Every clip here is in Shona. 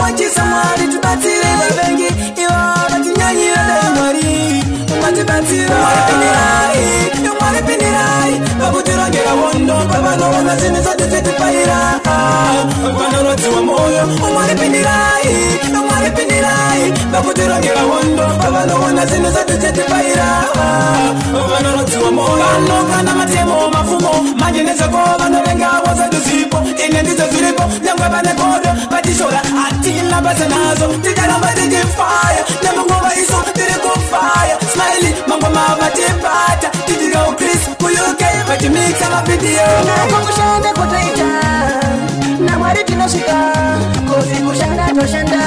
wachisa mwari tubatsire vavengi iva vatinyanyira daimwari vatibatsira mwari pinirai vakutirongera hondo pavanoona zvinhu zvati zvetipaira vanorodziwa moyo mwari pinirai vakutirongera hondo pavanoona zvinhu zvati zvetipaira vanorodziwa moyo vanokana matemo mafumo manje nezvako vanovenga wozati zvipo ine ndidzo zviripo nyangwe vane godo vatishora hatina basa nazo tikaramba tichifaya nemunguva iso tiri kufaya smiley mangoma vatibata tichika ukris kuuk vatimikisa mavhidiyo nakokushanda kutoita namwari tinosvika kozi kushanda toshanda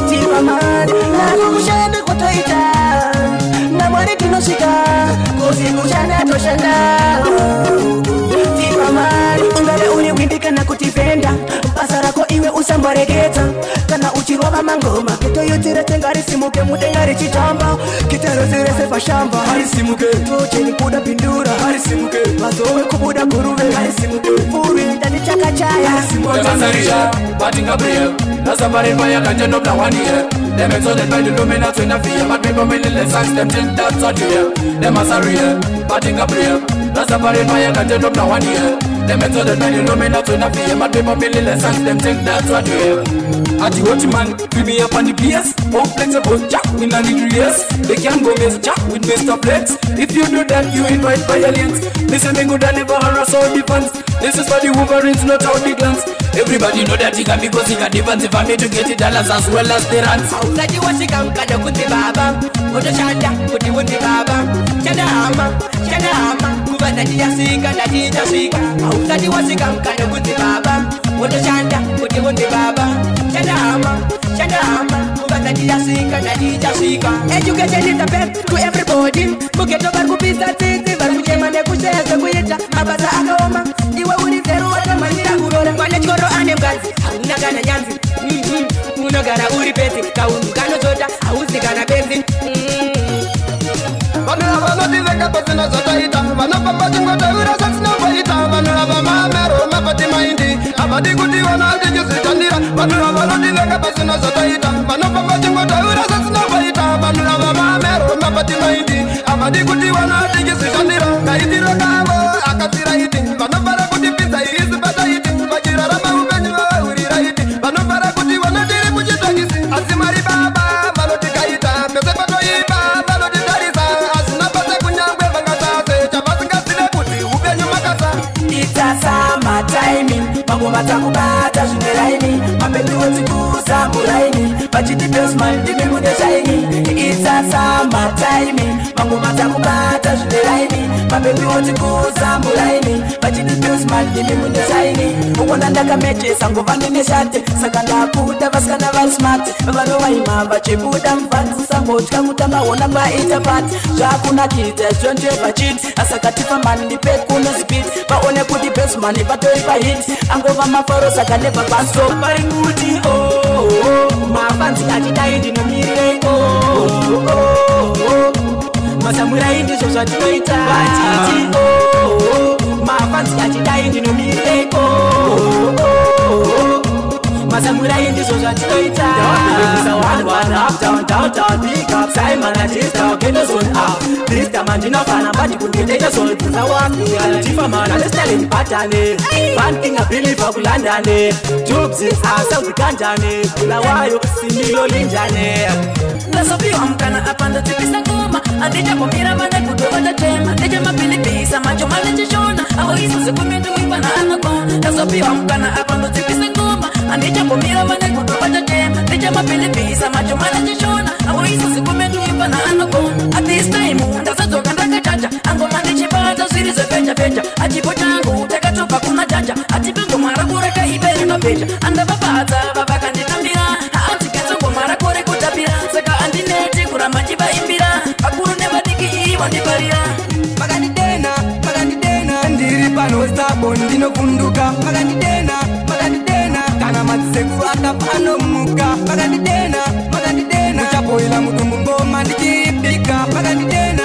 tipamani nakokushanda kutoita namwari tinosvika kozi kushanda toshanda tipamani ungave uri windi kana kuti venda basa rako iwe usamboreketa kana uchirova mangoma kitoyotire tenga risimuke mudenga richitamba kiterezerese pashamba harisimuke tocheni kuda pindura harisimuke mazove kubuda kuruve harisimuke furi ndani chakachaya harisimuke Gabriel, that's a very fire can you know the 1 year. Them exalted by the luminous in the fear, but people really listen them till that's what you hear. Them as a real, but Gabriel, that's a very fire can you know the 1 year. Them exalted by the luminous in the fear, but people really listen them till that's what you hear. At the watch man, fill me up on the PS. One flexible jack in the years. They can't go miss jack with Mr. Flex. If you do that, you invite violence. Listen, me good and never harass all the fans. This is for the Wolverines, not how the glance. Everybody know that he can because he can defense for me to get it dollars as well as the runs. Outside you want to come, kada kuti baba. Odo shanda, kuti wundi baba. Shanda hama, kuba nati yasika, nati jasika. Outside you want to come, kada kuti baba. Odo shanda, kuti wundi baba. Shanda hama, kuba nati yasika, nati jasika. Education is the best to everybody. Muketo barkupisa titi, barkuchema nekusheza kuita. Mabasa akaoma, iwe unizeru watamanyira kurora. Kwane choro ane mkazi, hauna kana nyanzi. Unogara uri peti, kaundu kano zoda, hauzi kana benzi. Vanura vanotizeka pasina zotaita. Vanopapati ngota ura satsina vaita. Vanura vamamero mapati maindi. Avadi kuti vanati kisitandira. Vanura vanotizeka pasina zotaita. Vanopapati ngota ura satsina vaita. Vanura vamamero mapati maindi. Avadi kuti vanati kisitandira. Kaitiro kavo akatira iti. Vanopara kuti pizza isi bata iti. Vachira rama upenyu urira iti. Vanopara kuti vanatiri kuchitakisi. Asimari baba vanotikaita. Pese patoiba vanotitarisa. Asina pase kunyangwe vangasase. Chavasingasile kuti upenyu makasa. Itasama timing. Mangoma takubata zvineraini. Mabebi wotikuza muraini. Vachiti besmile ndimi mude shaini. Itasama timing. Mangoma takubata zvineraini. Mabebi wotikuza muraini. Vachiti besmile ndimi mude shaini. Ukona ndakamechesa ngova ndine shate. Saka ndakuda vasikana vari smart. Vanovaima vachibuda mfanzi. Sambotya kutanga ona kwaita pati. Zvakunakita zvonje vachiti. Asakatifa mani ndipet kuno speed. Vaone kuti besmani vatori pahit. Angova mafaro saka never pass up. Vari kuti mafanzi achidai ndinomirire masamurai ndizvo zvatinoita vatiti mafanzi achidai ndinomirire masamurai ndizvo zvatinoita down pick up Simon and his dog in the zone out. This time I'm not fan but you can take a soul to the one you are Tifa man and telling patane Fan king a believe of Landane Jobs is house of the Kanjane Lawayo Similo Linjane Nasopi amkana apanda tipisa ngoma Andija pomira mane kudoa da tema Andija mapili pisa macho maleje shona Awa iso se kumitu ipana anakona Nasopi amkana apanda tipisa ngoma Andija pomira mane kudoa da tema Andija mapili pisa macho maleje shona Awa iso se kumitu ipana anakona At this time ndasazo kandaka chacha Ango mandichi pata sirize fecha fecha Achipo changu teka chopa kuna chacha Atipengo mara kureka iberi no pecha Anda babata babaka ndinambira Haati kezo mara kore kutapira Saka andineti kura majiba imbira Akuru neba diki iwa ndibaria Magandidena Ndiri pano stabo ndino kunduka Magandidena Kana matseku atapano muka Magandidena Muchapoila mudumbu ngoma ndikipika Magandidena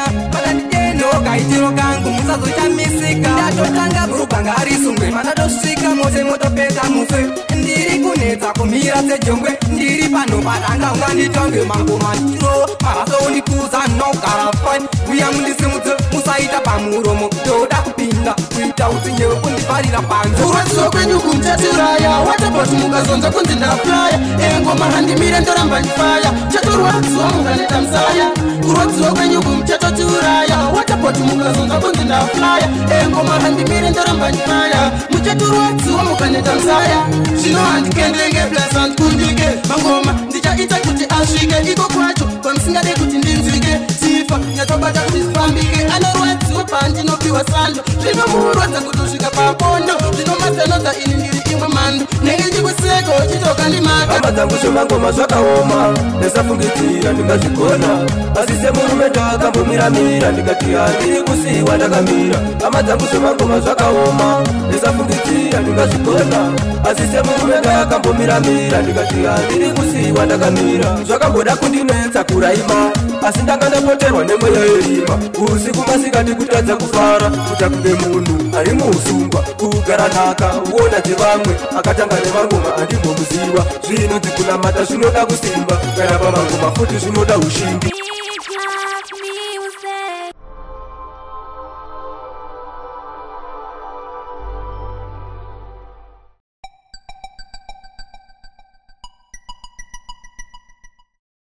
Noka itiro kangu musazo chamisika Ndatotanga burupanga arisungwe Manatosika mose motopeta muswe Ndiri kuneta kumira sejongwe ndiri pano padanga unganditonge mangomani chiro marasoundikuza nogara fine uya mundisimudze musaita pamuromo ndoda kupinda kuita utsinyewe kundifarira panze kurwadziwa kwenyu kumchatiraya watapoti mukazonza kunzi ndaflaya engoma handimire ndoramba ndifaya chatorwadziwa mukaneta msaya kurwadziwa kwenyu kumchatotiuraya watapoti mukazonza kunzi ndaflaya engoma handimire ndoramba ndifaya muchatorwadziwa mukaneta msaya zvino handikendenge plasant kundike mangoma ndichaita kuti asvike iko kwacho kwamusingade kuti ndinzwike sifa nyatobata kuti zifambike anorwadziwa pandinopiwa sando zvinomurwadza kutosvika papondo zvinomasanodza ini ndiri imwe mando nenge ndikuseka uchitoka ndimaka hama dzangu zvemangoma zvakaoma ndasafungitira ndingazvigona asi semurume ndakambomiramira ndikati handiri kusiyiwa ndakamira hama dzangu zvemangoma zvakaoma ndasafungitira ndingazvigona asi semurume ndakambomiramira ndikati handiri kusiyiwa ndakamira zvakamboda kundinetsa kuraima asi ndanga ndapoterwa nemweya yerima usiku masikati kutadza kufara kutakunge munhu ari muusungwa kugara nhaka uona dzevamwe akatanga nemangoma andimbomuziva zvino dzikunamata zvinoda kusimba kana pamangoma futi zvinoda ushindi